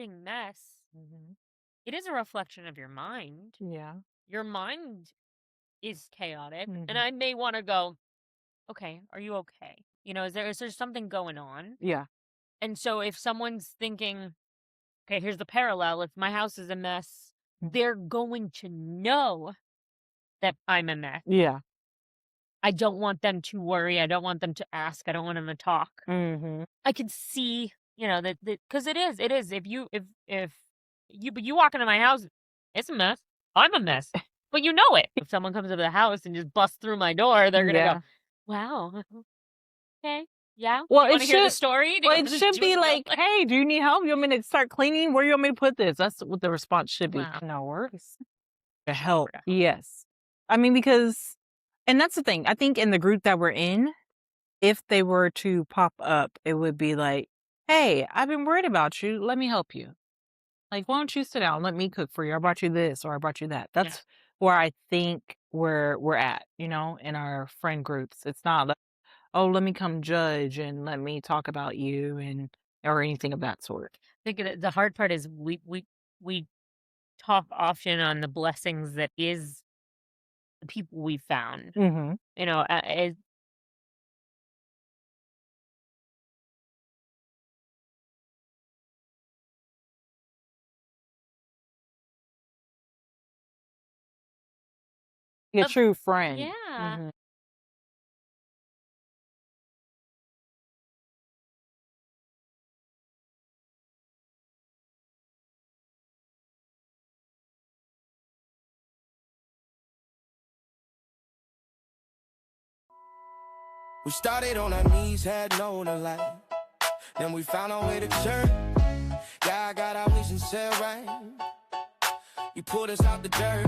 creating mess, Hmm. it is a reflection of your mind. Yeah. Your mind is chaotic, and Hmm. I may want to go, okay, are you okay? Is there something going on? Yeah. And so if someone's thinking, okay, here's the parallel. If my house is a mess, Mhm. they're going to know that I'm a mess. Yeah. I don't want them to worry. I don't want them to ask. I don't want them to talk. Hmm. I could see, that because it is. But you walk into my house, it's a mess. I'm a mess, but you know it. If someone comes into the house and just busts through my door, they're gonna go, Yeah. "Wow, okay, yeah. Well, You want to hear the story? Do you want it to should do it be in real like, life?" hey, do you need help? You want me to start cleaning? Where you want me to put this? That's what the response should be. Wow, No worries. To offer help. to help. Yes. I mean, and that's the thing. I think in the group that we're in, if they were to pop up, it would be like, hey, I've been worried about you. Let me help you. Like, why don't you sit down? Let me cook for you. I brought you this or I brought you that. Yeah, That's where I think we're at, in our friend groups. It's not like, oh, let me come judge and let me talk about you or anything of that sort. I think the hard part is we talk often on the blessings that is the people we found. Mm-hmm. You know, uh, A of true friend. yeah. Mm-hmm. We started on our knees, had no one to light. Then we found our way to church. God got our vision set right. You pulled us out the dirt.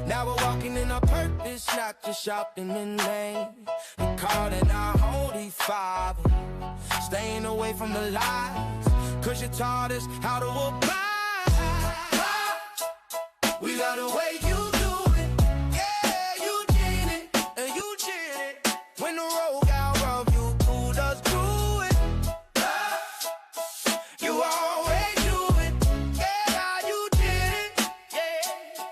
Now we're walking in our purpose, not just shopping in vain. We're calling our Holy Father, staying away from the lies, 'cause you taught us how to abide. We love the way you do it. Yeah, you did it, and you did it. When the road got rough, you pulled us through it. You always do it. Yeah, you did it. Yeah,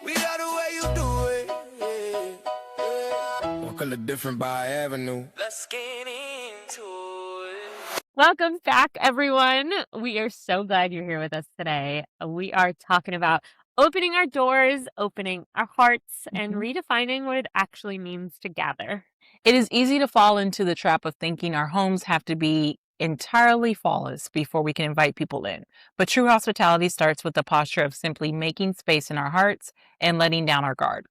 we love the way you do it. Yeah. Walk a little different by avenue. Let's get into it. Welcome back, everyone. We are so glad you're here with us today. We are talking about opening our doors, opening our hearts, and Mhm. redefining what it actually means to gather. It is easy to fall into the trap of thinking our homes have to be entirely flawless before we can invite people in. But true hospitality starts with the posture of simply making space in our hearts and letting down our guard.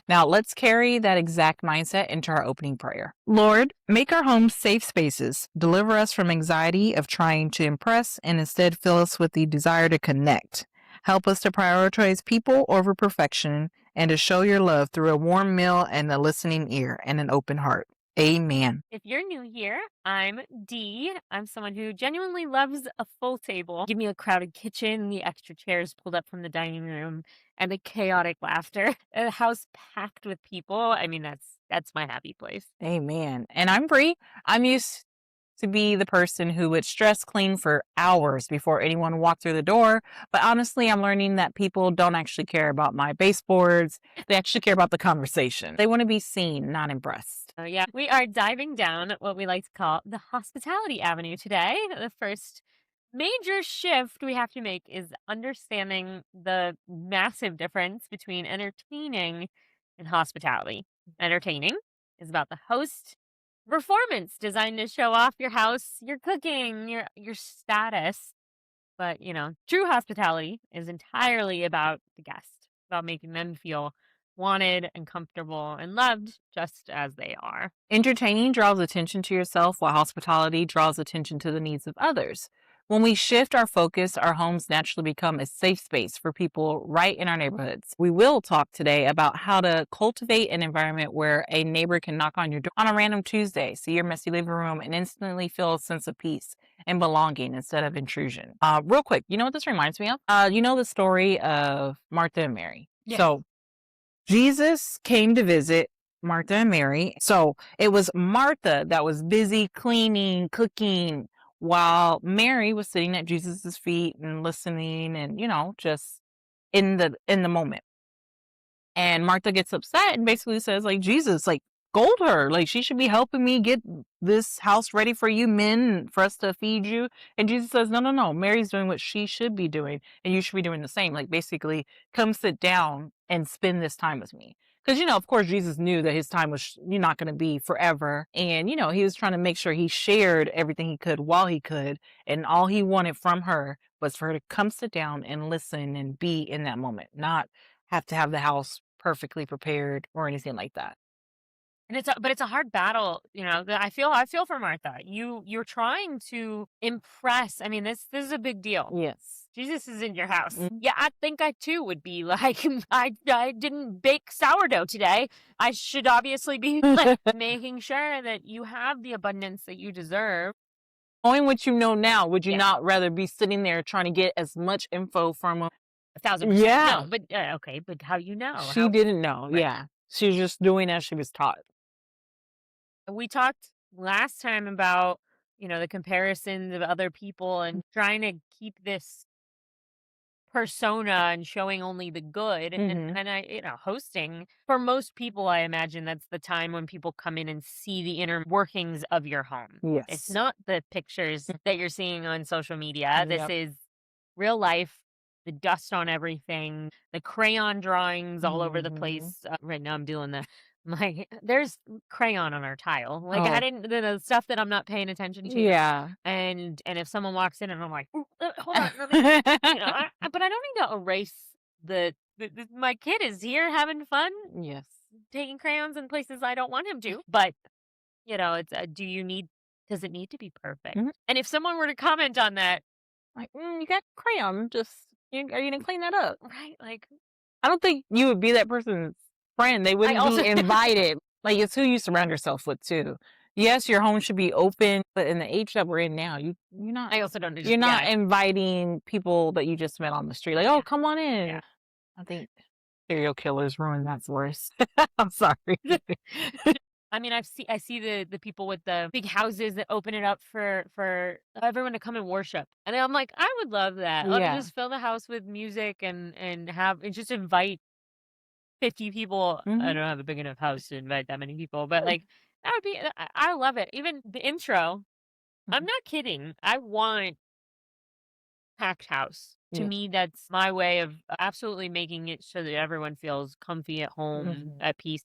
Now, let's carry that exact mindset into our opening prayer. Lord, make our homes safe spaces. Deliver us from anxiety of trying to impress and instead fill us with the desire to connect. Help us to prioritize people over perfection and to show your love through a warm meal and a listening ear and an open heart. Amen. If you're new here, I'm Dee. I'm someone who genuinely loves a full table. Give me a crowded kitchen, the extra chairs pulled up from the dining room, and the chaotic laughter. A house packed with people. I mean, that's my happy place. Amen. And I'm Bree. I'm used to be the person who would stress clean for hours before anyone walked through the door. But honestly, I'm learning that people don't actually care about my baseboards. They actually care about the conversation. They want to be seen, not impressed. Yeah, we are diving down what we like to call the hospitality avenue today. The first major shift we have to make is understanding the massive difference between entertaining and hospitality. Entertaining is about the host performance designed to show off your house, your cooking, your status. But, true hospitality is entirely about the guest, about making them feel wanted and comfortable and loved just as they are. Entertaining draws attention to yourself, while hospitality draws attention to the needs of others. When we shift our focus, our homes naturally become a safe space for people right in our neighborhoods. We will talk today about how to cultivate an environment where a neighbor can knock on your door on a random Tuesday, see your messy living room, and instantly feel a sense of peace and belonging instead of intrusion. Real quick, you know what this reminds me of? You know the story of Martha and Mary. Yeah. So Jesus came to visit Martha and Mary. So it was Martha that was busy cleaning, cooking, while Mary was sitting at Jesus's feet and listening and, just in the moment. And Martha gets upset and basically says, like, Jesus, like, scold her. Like, she should be helping me get this house ready for you men, for us to feed you. And Jesus says, no, no, no. Mary's doing what she should be doing. And you should be doing the same. Like, basically, come sit down and spend this time with me. Because, of course, Jesus knew that his time was not going to be forever. And, he was trying to make sure he shared everything he could while he could. And all he wanted from her was for her to come sit down and listen and be in that moment, not have to have the house perfectly prepared or anything like that. And it's a hard battle, that I feel for Martha. You're trying to impress. I mean, this is a big deal. Yes. Jesus is in your house. Mhm. Yeah, I think I too would be like, I didn't bake sourdough today. I should obviously be like, making sure that you have the abundance that you deserve. Knowing what you know now, would you Yeah. not rather be sitting there trying to get as much info from him? 1,000%. Yeah. No, but okay, but how you know? She didn't know. Right. Yeah. She was just doing as she was taught. We talked last time about, the comparisons of other people and trying to keep this persona and showing only the good. Mhm. And I, hosting for most people, I imagine that's the time when people come in and see the inner workings of your home. It's Yes. not the pictures that you're seeing on social media. This Yep. is real life, the dust on everything, the crayon drawings all over the Mhm. place. Right now I'm doing there's crayon on our tile. Like I Oh, didn't the stuff that I'm not paying attention to. yeah. And if someone walks in and I'm like, "Ooh, hold on, let me," but I don't need to erase my kid is here having fun, Yes. taking crayons in places I don't want him to. But it's does it need to be perfect? Mhm. And if someone were to comment on that, Like, you got crayon. Are you gonna clean that up? right? Like I don't think you would be that person's friend. They I wouldn't also be invited. Like, it's who you surround yourself with too. Yes, your home should be open, but in the age that we're in now, I also don't you're not yeah. inviting people that you just met on the street. Like, Yeah. oh, come on Yeah. in. I think serial killers ruin that for us. I'm sorry. I mean, I see the people with the big houses that open it up for everyone to come and worship, and I'm like, I would love that. Let me Yeah. just fill the house with music and just invite 50 people. I Hmm. don't have a big enough house to invite that many people, but like that would be. I love it. Even the intro. I'm not kidding. I want packed house. To Yes. me, that's my way of absolutely making it so that everyone feels comfy at home, Mhm. at peace.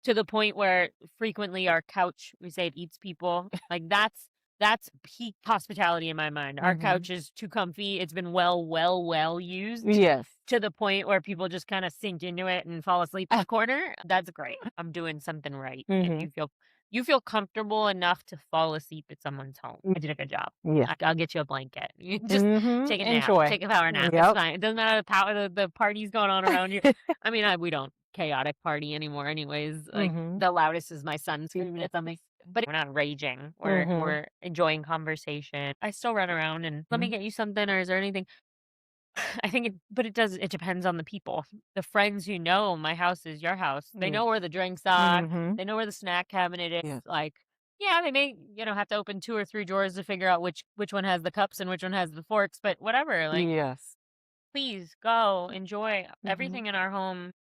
To the point where frequently our couch, we say it eats people. Like that's peak hospitality in my mind. Our Mhm. couch is too comfy. It's been well used Yes. to the point where people just kind of sink into it and fall asleep in the corner. That's great. I'm doing something right. If Mhm. you feel comfortable enough to fall asleep at someone's home. I did a good job. Yes. I'll get you a blanket. You just Mhm. take a nap, Enjoy. take a power nap. It's Yep. fine. It doesn't matter the party's going on around you. I mean, we don't chaotic party anymore anyways. Like Mhm. the loudest is my son screaming at something. But we're not raging. We're Mhm. we're enjoying conversation. I still run around and let me Mhm. get you something or is there anything? I think it depends on the people. The friends my house is your house. They Yes. know where the drinks are. Mhm. They know where the snack cabinet is. Yes. Like, yeah, they may, have to open 2 or 3 drawers to figure out which one has the cups and which one has the forks, but whatever. Like, Yes. please go enjoy Mhm. everything in our home.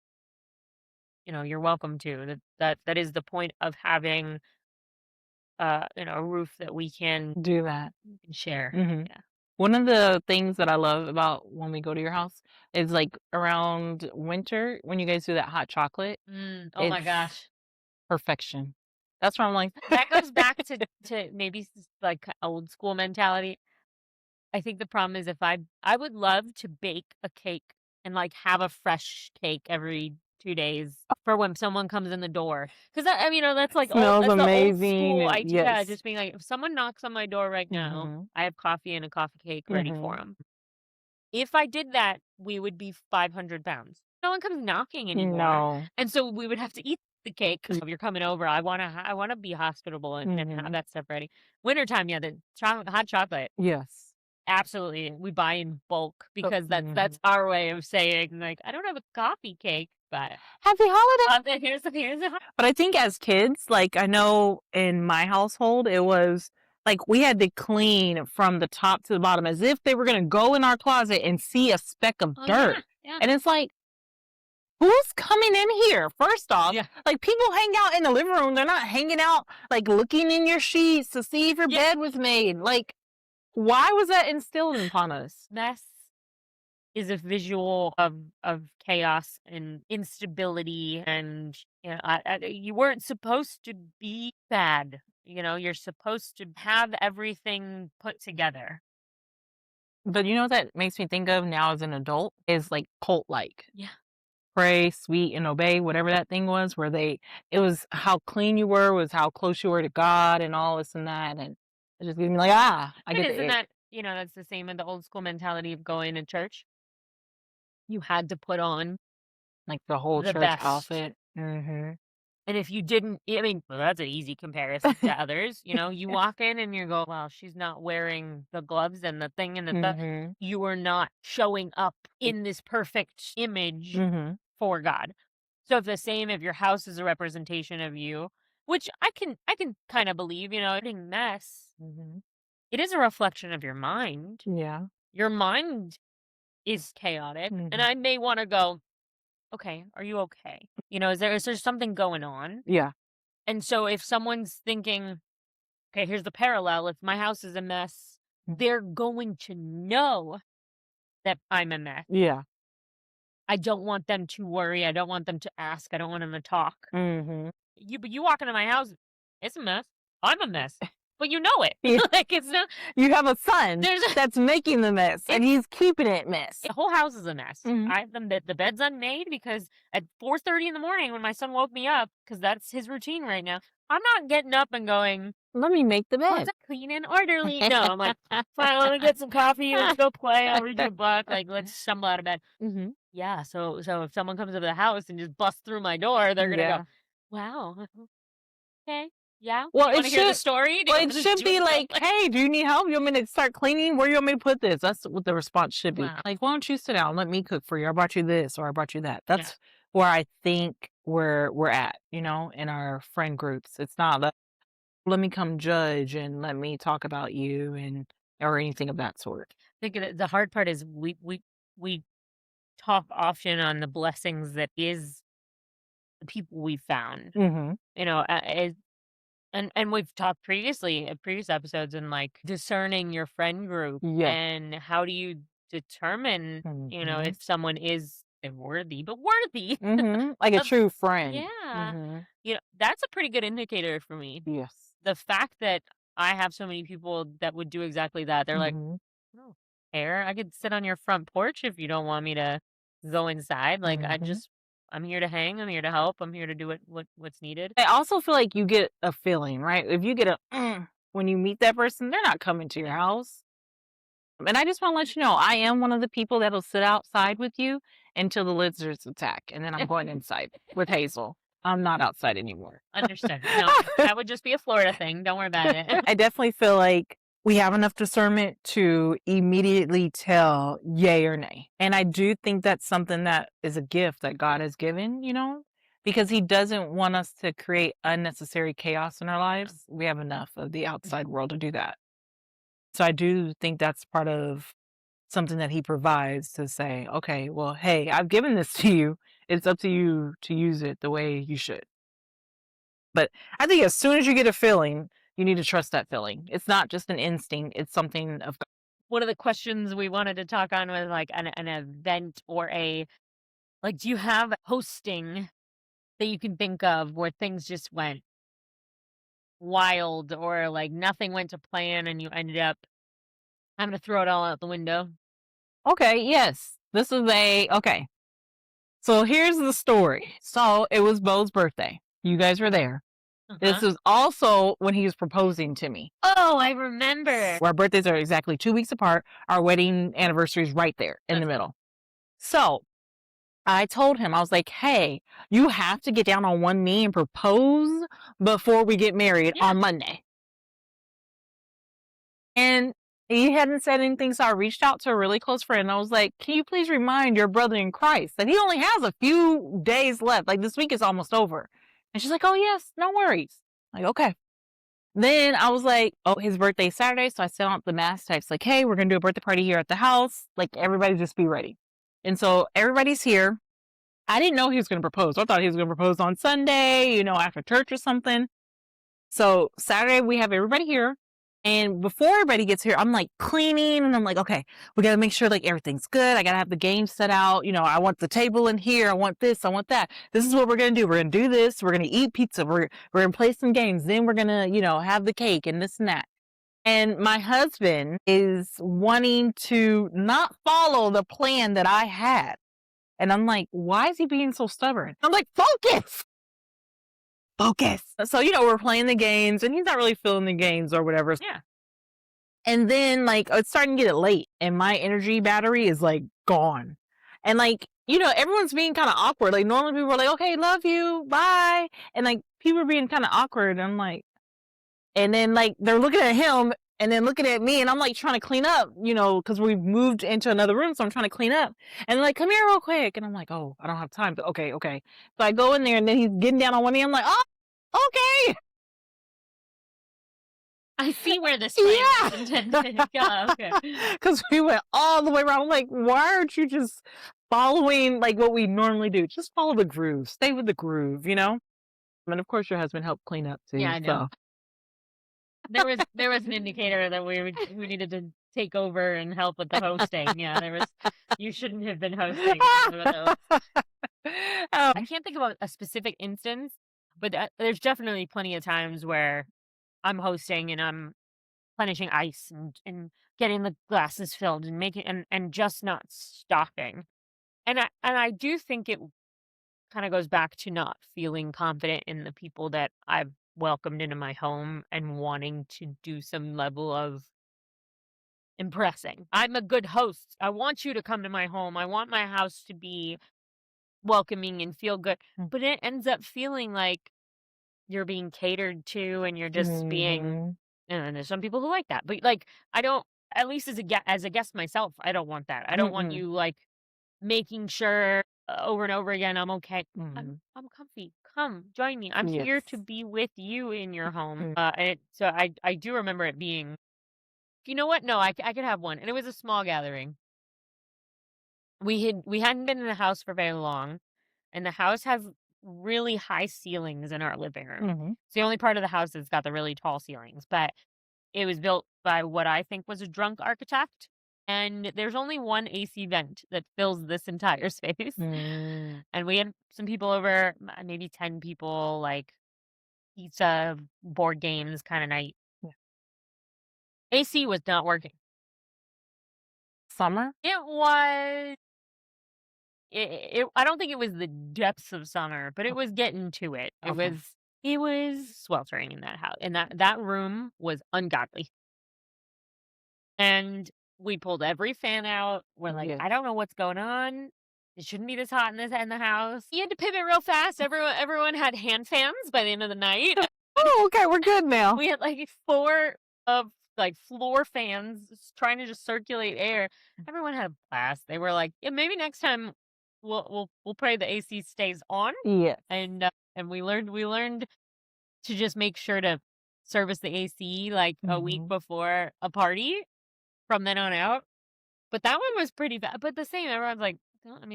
You're welcome to. That is the point of having a roof that Do that. we can share. Mhm. Yeah. One of the things that I love about when we go to your house is, like, around winter, when you guys do that hot chocolate, Oh my it's gosh. perfection. That's why I'm like That goes back to maybe like old school mentality. I think the problem is if I would love to bake a cake and like have a fresh cake every 2 days for when someone comes in the door. Because that's like smells that's the old amazing school and idea. yes. Just being like, if someone knocks on my door right now, Mhm. I have coffee and a coffee cake ready for Mhm. them. If I did that, we would be 500 pounds. No one comes knocking anymore, No. and so we would have to eat the cake. If you're coming over, I wanna be hospitable and have Mhm. that stuff ready. Wintertime, yeah, the hot chocolate, Yes. absolutely. We buy in bulk Oh, because that's mhm. our way of saying, like, "I don't have a coffee cake, but, Happy holiday. here's the But I think as kids, like, I know in my household, it was Like, we had to clean from the top to the bottom as if they were going to go in our closet and see a speck of Oh, dirt. yeah. And it's like, who's coming in here? First off, Yeah. like, people hang out in the living room. They're not hanging out, like, looking in your sheets to see if your Yeah. bed was made. Like, why was that instilled upon us? Mess is a visual of chaos and instability, and you weren't supposed to be bad. You're supposed to have everything put together. But you know what that makes me think of now as an adult is like cult-like. Yeah. Pray, sweet, and obey, whatever that thing was, where it was how clean you were, was how close you were to God and all this and that. And it just gave me like, I And get isn't the ick. that, that's the same in the old school mentality of going to church? You had to put on Like the whole the church best. outfit. Mm-hmm. And if you didn't, I mean, well, that's an easy comparison to others. You walk in and you go, well, she's not wearing the gloves and the thing and Mm-hmm. you are not showing up in this perfect image Mm-hmm. for God. So if your house is a representation of you, which I can kind of believe, being mess, Mm-hmm. it is a reflection of your mind. Yeah. Your mind is chaotic. And Mm-hmm. I may want to go, okay, are you okay? Is there something going on? Yeah. And so if someone's thinking, okay, here's the parallel. If my house is a mess, they're going to know that I'm a mess. Yeah. I don't want them to worry. I don't want them to ask. I don't want them to talk. Mm-hmm. But you walk into my house, it's a mess. I'm a mess. But you know it. Yeah. Like it's not You have a son there's a, that's making the mess and he's keeping it mess. the whole house is a mess. Mhm. I the bed's unmade because at 4:30 in the morning when my son woke me up, because that's his routine right now, I'm not getting up and going, Let me make the "What's bed. that clean and orderly?" No, I'm like, fine, let me get some coffee, let's go play, I'll read you a book, like let's stumble out of bed. Mm-hmm. Yeah, so if someone comes over the house and just busts through my door, they're gonna Yeah. go, "Wow, okay, yeah. Well, You it want to hear the should story? Do you well, it wanna should do be it like, like "Hey, do you need help? You want me to start cleaning? Where you want me to put this?" That's what the response should be. Wow. Like, "Why don't you sit down? Let me cook for you. I brought you this or I brought you that." Yeah. That's where I think we're at, in our friend groups. It's not let me come judge and let me talk about you and or anything of that sort. I think the hard part is we talk often on the blessings that is the people we found. Mhm. As and we've talked previously in previous episodes and like discerning your friend group Yes. and how do you determine, Mhm. if someone is worthy, but worthy Mhm. Like a of true friend. yeah. Mhm. That's a pretty good indicator for me. Yes. The fact that I have so many people that would do exactly that. They're like, Mhm. "Oh, care. I could sit on your front porch if you don't want me to go inside. Like Mhm. I'm here to hang. I'm here to help. I'm here to do what's needed." I also feel like you get a feeling, right? If you get a when you meet that person, they're not coming to your Yeah. house. And I just want to let you know, I am one of the people that'll sit outside with you until the lizards attack, and then I'm going inside with Hazel. I'm not outside anymore. Understood. No, that would just be a Florida thing. Don't worry about it. I definitely feel like we have enough discernment to immediately tell yay or nay. And I do think that's something that is a gift that God has given, because He doesn't want us to create unnecessary chaos in our lives. We have enough of the outside world to do that. So I do think that's part of something that He provides to say, okay, well, hey, I've given this to you. It's up to you to use it the way you should. But I think as soon as you get a feeling, you need to trust that feeling. It's not just an instinct, it's something of One of the questions we wanted to talk on was like an event or do you have hosting that you can think of where things just went wild or like nothing went to plan and you ended up having to throw it all out the window? okay, yes. Okay. So here's the story. So it was Bo's birthday. You guys were there. This Uh-huh. was also when he was proposing to me. Oh, I remember. Our birthdays are exactly 2 weeks apart. Our wedding anniversary is right there in the That's middle. So I told him, I was like, hey, you have to get down on one knee and propose before we get married Yeah. on Monday. And he hadn't said anything, so I reached out to a really close friend. I was like, can you please remind your brother in Christ that he only has a few days left? Like, this week is almost over. And she's like, oh, yes, no worries. Like, okay. Then I was like, oh, his birthday's Saturday. So I sent out the mass text like, hey, we're going to do a birthday party here at the house. Like, everybody just be ready. And so everybody's here. I didn't know he was going to propose. I thought he was going to propose on Sunday, after church or something. So Saturday we have everybody here. And before everybody gets here, I'm like cleaning and I'm like, okay, we got to make sure like everything's good. I got to have the game set out. I want the table in here. I want this. I want that. This is what we're going to do. We're going to do this. We're going to eat pizza. We're going to play some games. Then we're going to, have the cake and this and that. And my husband is wanting to not follow the plan that I had. And I'm like, why is he being so stubborn? I'm like, focus. So, we're playing the games and he's not really feeling the games or whatever. Yeah. And then like it's starting to get late and my energy battery is like gone. And like, everyone's being kind of awkward. Like normally people are like, okay, love you, bye. And like people are being kind of awkward. And I'm like, and then like they're looking at him and then looking at me and I'm like trying to clean up, because we've moved into another room. So I'm trying to clean up and like, come here real quick. And I'm like, oh, I don't have time. But okay. So I go in there and then he's getting down on one knee. I'm like, oh, okay. I see where this plan Yeah. is intended. Yeah, okay. Because we went all the way around. I'm like, why aren't you just following like what we normally do? Just follow the groove. Stay with the groove, And of course your husband helped clean up too. Yeah, I know. There was an indicator that we needed to take over and help with the hosting. Yeah, you shouldn't have been hosting. I can't think about a specific instance, but there's definitely plenty of times where I'm hosting and I'm plenishing ice and getting the glasses filled and making and just not stopping. And I do think it kind of goes back to not feeling confident in the people that I've welcomed into my home and wanting to do some level of impressing. I'm a good host. I want you to come to my home. I want my house to be welcoming and feel good. But it ends up feeling like you're being catered to and you're just being, and there's some people who like that. But like I don't, at least as a guest myself, I don't want that. I don't want you like making sure over and over again I'm okay. I'm comfy. Come join me. I'm here to be with you in your home. So I do remember it being, you know what? No, I could have one, and it was a small gathering. We hadn't been in the house for very long, and the house has really high ceilings in our living room. It's the only part of the house that's got the really tall ceilings, but it was built by what I think was a drunk architect. And there's only one AC vent that fills this entire space. And we had some people over, maybe 10 people, like pizza, board games kind of night. Yeah. AC was not working. Summer? It was. I don't think it was the depths of summer, but it was getting to it. Okay. It was sweltering in that house, and that room was ungodly. And we pulled every fan out. We're like, Yes. I don't know what's going on. It shouldn't be this hot in the house. You had to pivot real fast. Everyone had hand fans by the end of the night. Oh, okay, we're good now. We had like 4 of like floor fans trying to just circulate air. Everyone had a blast. They were like, yeah, maybe next time we'll pray the AC stays on. Yes. And we learned to just make sure to service the AC like a week before a party from then on out. But that one was pretty bad. But the same, everyone's like,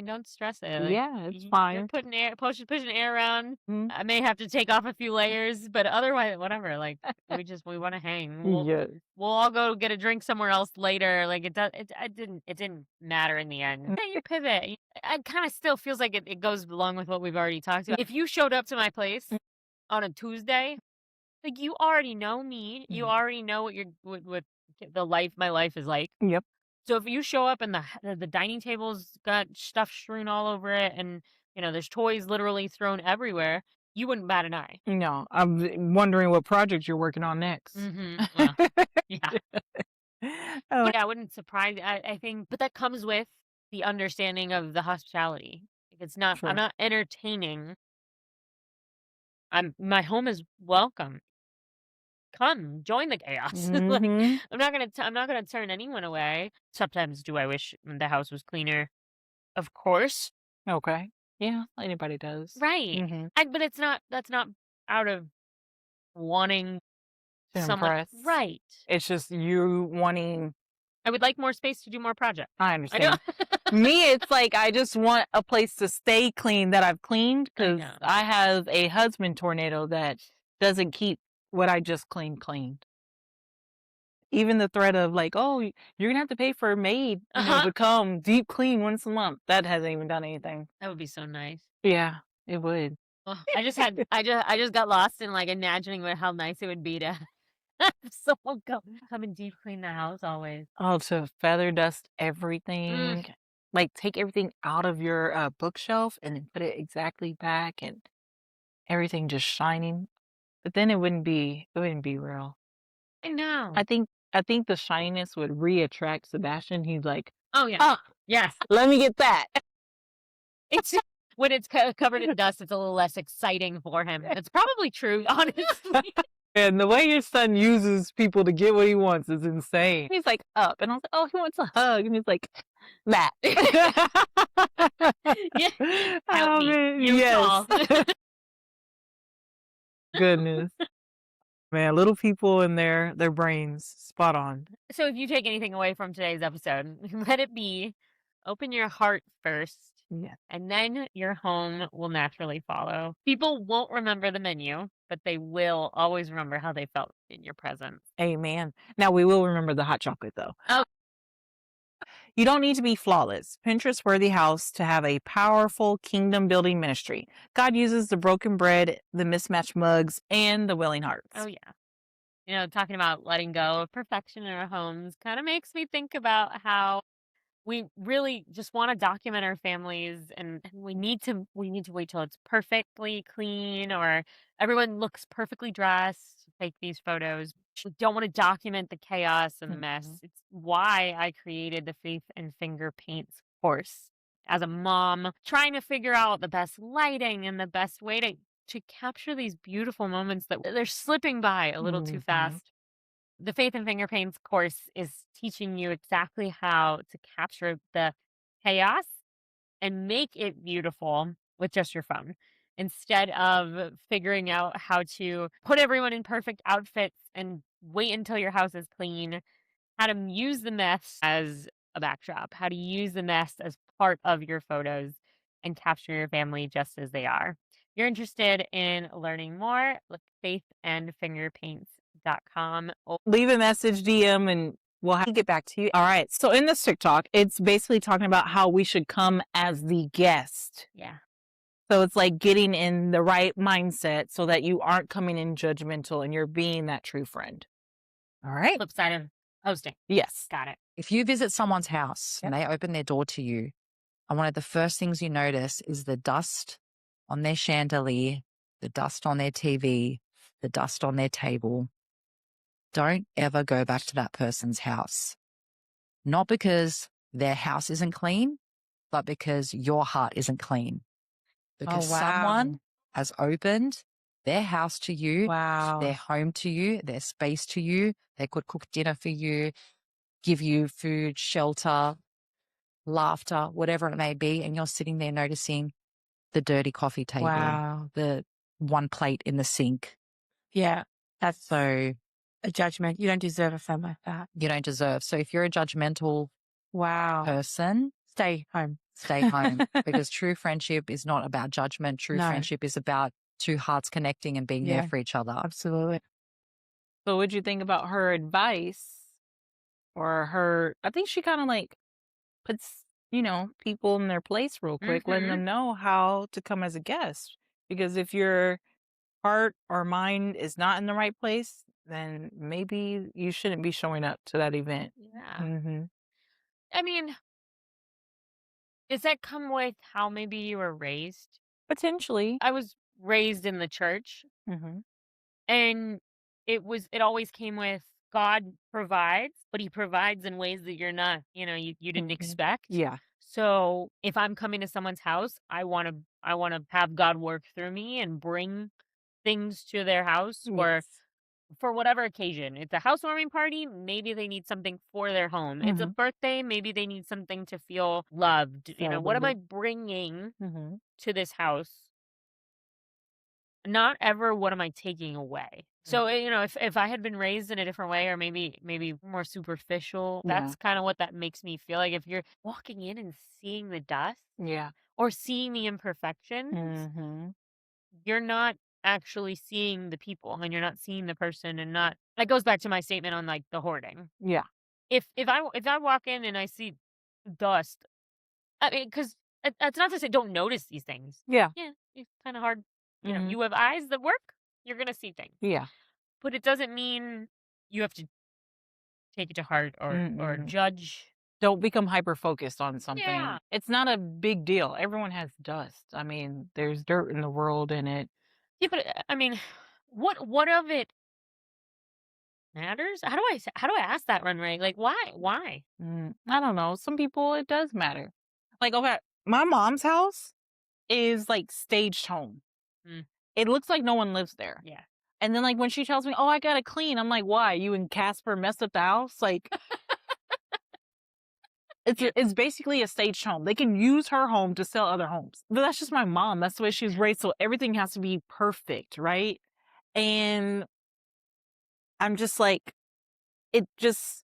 don't stress it. Like, Yeah, it's you're fine. pushing air around. I may have to take off a few layers, but otherwise, whatever. Like we want to hang. We'll all go get a drink somewhere else later. Like it didn't matter in the end. Yeah, you pivot. It kind of still feels like it goes along with what we've already talked about. If you showed up to my place on a Tuesday, like you already know me. You already know what my life is like. Yep. So if you show up and the dining table's got stuff strewn all over it and, there's toys literally thrown everywhere, you wouldn't bat an eye. No, I'm wondering what project you're working on next. Well, yeah. Yeah, I wouldn't surprise. I think, but that comes with the understanding of the hospitality. It's not, Sure. I'm not entertaining. My home is welcome. Come join the chaos. Like, I'm not gonna turn anyone away. Sometimes do I wish the house was cleaner? Of course. Okay. Yeah, anybody does. Right. But that's not out of wanting To someone impress. right. It's just you wanting I would like more space to do more projects. I I know. understand. Me, it's like I just want a place to stay clean that I've cleaned I because know. I have a husband tornado that doesn't keep what I just cleaned cleaned. Even the threat of like, "Oh, you're gonna have to pay for a maid, Uh-huh. to come deep clean once a month." That hasn't even done anything. That would be so nice. Yeah, it would. Oh, I just got lost in, like, imagining how nice it would be to have someone come and deep clean the house always. Oh, to feather dust Mm, everything, like, take everything out of your, bookshelf and then put it exactly back and everything just shining, but then it wouldn't be real. I know. I think the shininess would re-attract Sebastian. He's like, Oh, yeah. "Oh, Yes. let me get that." It's when it's covered in dust, it's a little less exciting for him. That's probably true, honestly. And the way your son uses people to get what he wants is insane. He's like, "Up," and I was like, "Oh, he wants a hug," and he's like, "Matt." Yeah. Help Oh, me. man, You yes. tall. Goodness. Man, little people and their brains, spot on. So if you take anything away from today's episode, let it be open your heart first, Yeah. and then your home will naturally follow. People won't remember the menu, but they will always remember how they felt in your presence. Amen. Now we will remember the hot chocolate though. Oh, You don't need to be flawless. Pinterest worthy house to have a powerful kingdom building ministry. God uses the broken bread, the mismatched mugs, and the willing oh hearts. yeah. Talking about letting go of perfection in our homes kind of makes me think about how we really just want to document our families, and we need to wait till it's perfectly clean or everyone looks perfectly dressed to take these photos. We don't want to document the chaos and the mess. Mhm. It's why I created the Faith and Finger Paints course. As a mom, trying to figure out the best lighting and the best way to capture these beautiful moments that they're slipping by a little too Mhm. fast. The Faith and Finger Paints course is teaching you exactly how to capture the chaos and make it beautiful with just your phone instead of figuring out how to put everyone in perfect outfits and wait until your house is clean, how to use the mess as a backdrop, how to use the mess as part of your photos and capture your family just as they are. If you're interested in learning more, look faithandfingerpaints.com. Leave a message, DM, and we'll have to get back to you. All right. So in this TikTok, it's basically talking about how we should come as the guest. Yeah. So it's like getting in the right mindset so that you aren't coming in judgmental and you're being that true friend. All right. Flip side of hosting. Yes. Got it. If you visit someone's house and they open their door to you, and one of the first things you notice is the dust on their chandelier, the dust on their TV, the dust on their table, don't ever go back to that person's house. Not because their house isn't clean, but because your heart isn't clean. Because someone has opened their house to you, their home to you, their space to you. They could cook dinner for you, give you food, shelter, laughter, whatever it may be. And you're sitting there noticing the dirty coffee table, the one plate in the sink. Yeah, that's So a judgment. You don't deserve a friend like that. you don't deserve. So if you're a judgmental Wow. person, Stay home. stay home because true friendship is not about judgment. True No. friendship is about two hearts connecting and being Yeah. there for each other. Absolutely. So what'd you think about her advice or I think she kind of like puts, people in their place real quick, letting Mhm. them know how to come as a guest. Because if your heart or mind is not in the right place, then maybe you shouldn't be showing up to that event. Yeah. Hmm. I mean, does that come with how maybe you were raised? Potentially. I was raised in the church, Hmm. and it always came with God provides, but he provides in ways that you're not, you didn't Mhm. expect. Yeah. So if I'm coming to someone's house, I want to have God work through me and bring things to their house Yes. for whatever occasion. It's a housewarming party, maybe they need something for their home. It's a Mhm. birthday, maybe they need something to feel loved. What am I Celebrated. bringing Hmm. to this house not ever what am I taking away. So, if I had been raised in a different way or maybe more superficial, Yeah. that's kind of what that makes me feel like if you're walking in and seeing the dust Yeah. or seeing the imperfections, Mm-hmm. you're not actually seeing the people and you're not seeing the person and not that goes back to my statement on like the hoarding. Yeah. If I walk in and I see dust, I mean, because that's not to say don't notice these things. Yeah. Yeah, it's kind of hard. Mm-hmm. You have eyes that work. You're gonna see things, Yeah. but it doesn't mean you have to take it to heart or Mm-mm. judge. Don't become hyper focused on something. Yeah, It's not a big deal. Everyone has dust. I mean, there's dirt in the world and it yeah, but I mean, what of it matters? How do I ask that run rate? Like, why? I don't know. Some people it does matter. Like okay, my mom's house is like staged home. Mm, It looks like no one lives there. yeah, And then like when she tells me, "Oh, I gotta clean," I'm like, "Why? You and Casper messed up the house?" Like it's basically a staged home. They can use her home to sell other homes. But that's just my mom. That's the way she was raised. So everything has to be perfect, right? And I'm just like, it just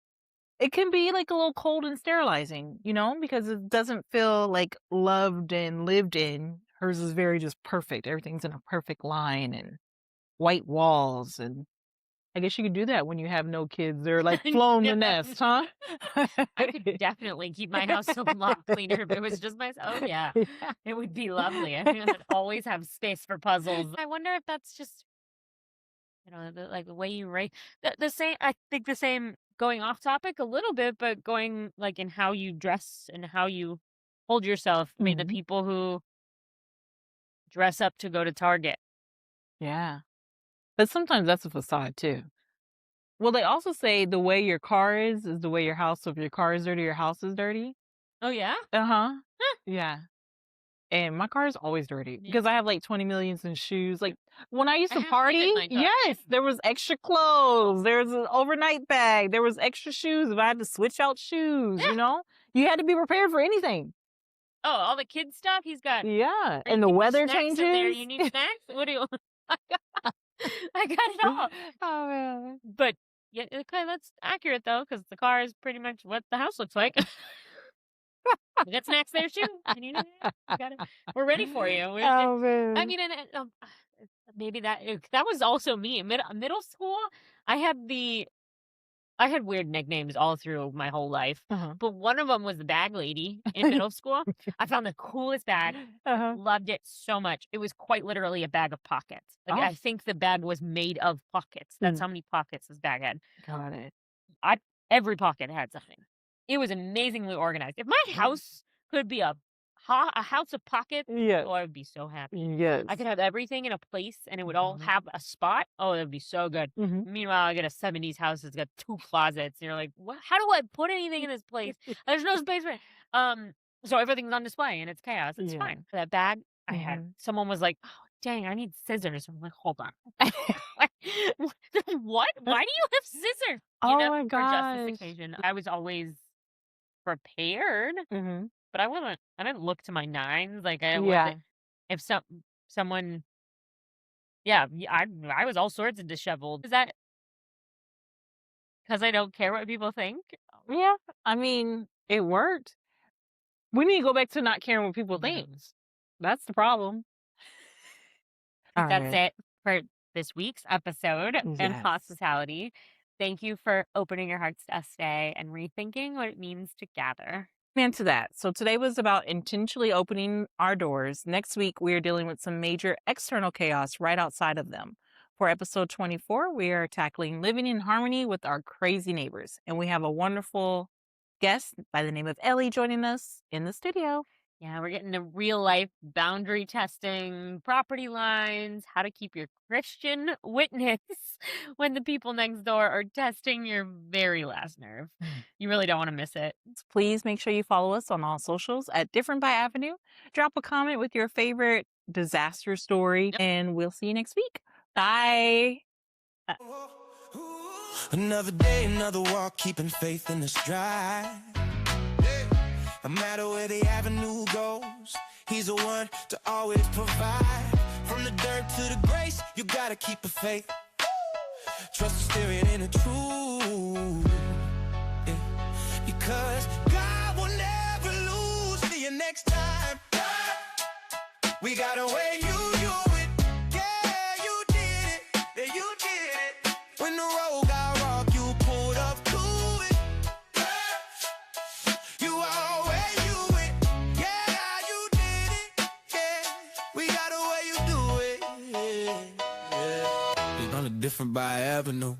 it can be like a little cold and sterilizing, because it doesn't feel like loved and lived in. Hers is very just perfect. Everything's in a perfect line and white walls. And I guess you could do that when you have no kids. They're like flown the yeah. nest, huh? I could definitely keep my house a lot cleaner if it was just myself. Oh yeah, Yeah. it would be lovely. I think I'd always have space for puzzles. I wonder if that's just like the way you rate the same. I think the same. Going off topic a little bit, but going like in how you dress and how you hold yourself. I mean, the Mhm. people who dress up to go to Target. Yeah. But sometimes that's a facade too. Well, they also say the way your car is the way your house. So if your car is dirty, your house is dirty. Oh yeah, Uh-huh. Yeah. And my car is always dirty yeah. because I have like 20 millions in shoes. Like when I used I to have to party, get my car. yes, there was extra clothes. There was an overnight bag. There was extra shoes. If I had to switch out shoes, you had to be prepared for anything. Oh, all the kids stuff. He's got. Yeah. Are you And the keeping weather snacks in there? changes. You need snacks. What do you? I got it all. Oh, man. But yeah, okay, that's accurate though, because the car is pretty much what the house looks like. We got snacks there too. And you know, we got it. We're ready for you. Oh, I man. mean, and maybe that was also me. Middle school, I had I had weird nicknames all through my whole life, Uh-huh. but one of them was the bag lady in middle school. I found the coolest bag. Uh-huh. Loved it so much. It was quite literally a bag of pockets. Like Oh, I think the bag was made of pockets. That's mm, how many pockets this bag had. got it. I Every pocket had something. It was amazingly organized. If my house could be a house of pockets, Yes. oh, I would be so happy. Yes. I could have everything in a place and it would all Mhm. have a spot. Oh, that would be so good. Mhm. Meanwhile, I get a 70s house that's got 2 closets. And you're like, what? How do I put anything in this place? There's no space for it. So everything's on display and it's chaos. It's Yeah. fine. For that bag, I had Mhm. someone was like, oh, dang, I need scissors. I'm like, hold on. What? Why do you have scissors? Oh my For just this gosh. occasion. I was always prepared, Mhm. but I didn't look to my nines. Like I Yeah. if someone yeah, I was all sorts of disheveled. Is that because I don't care what people think? Yeah. I mean, it worked. We need to go back to not caring what people think. Yes. That's the problem. I All think that's right. it for this week's episode in Yes. hospitality. Thank you for opening your hearts to us today and rethinking what it means to gather. And to that. So today was about intentionally opening our doors. Next week, we are dealing with some major external chaos right outside of them. For episode 24, we are tackling living in harmony with our crazy neighbors. And we have a wonderful guest by the name of Ellie joining us in the studio. Yeah, we're getting to real life boundary testing, property lines, how to keep your Christian witness when the people next door are testing your very last nerve. You really don't want to miss it. Please make sure you follow us on all socials at Different by Avenue. Drop a comment with your favorite disaster story, and we'll see you next week. Bye. Another day, another walk, keeping faith in the stride. No matter where the avenue goes, he's the one to always provide. From the dirt to the grace, you gotta keep the faith. Trust the spirit and the truth. Yeah. Because God will never lose. See you next time. We got a way you do it. Yeah, you did it. Yeah, you did it. When the road got rough, you pulled up to it. You always do it. Yeah, you did it. Yeah, we got a way you do it. Yeah. It's on a different by avenue.